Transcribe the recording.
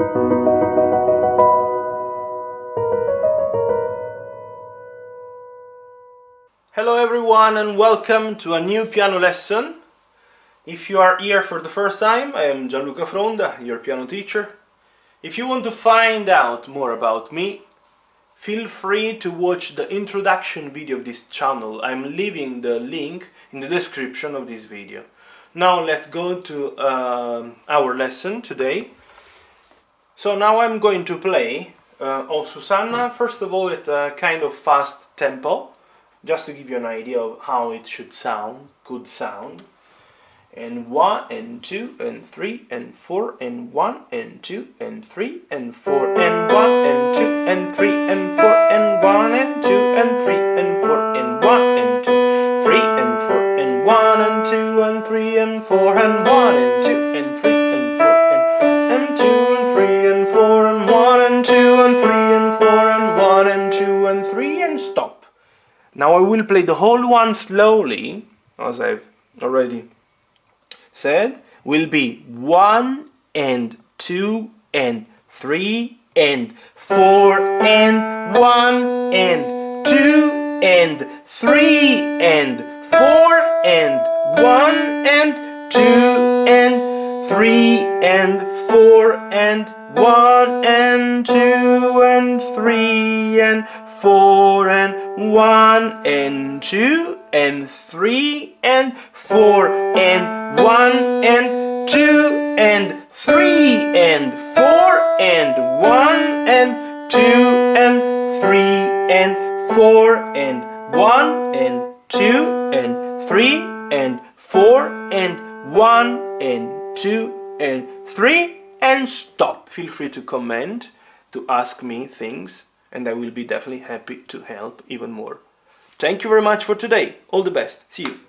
Hello everyone and welcome to a new piano lesson. If you are here for the first time, I am Gianluca Fronda, your piano teacher. If you want to find out more about me, feel free to watch the introduction video of this channel. I'm leaving the link in the description of this video. Now let's go to our lesson today. So now I'm going to play Susanna, first of all at a kind of fast tempo, just to give you an idea of how it should sound, could sound. And 1 and 2 and 3 and 4 and 1 and 2 and 3 and 4 and 1 and 2 and 3 and 4 and 1 and 2 and 3 and 4 and 1 and 2, 3 and 4 and 1 and 2 and 3 and 4 and 1 and 2 and 3 and 4 and 2 and 3 and 4 and 1 and 2 and 3 and 4 and 1 and 2 and 3 and stop. Now I will play the whole one slowly, as I've already said. Will be 1 and 2 and 3 and 4 and 1 and 2 and 3 and 4 and 1 and 2 and 3 and 4 and 1 and 2 and 3 and 4 and 1 and 2 and 3 and 4 and 1 and 2 and 3 and 4 and 1 and 2 and 3 and 4 and 1 and 2 and 3 and 4 and 1 and 2 and 3 and stop. Feel free to comment, to ask me things, and I will be definitely happy to help even more. Thank you very much for today. All the best. See you.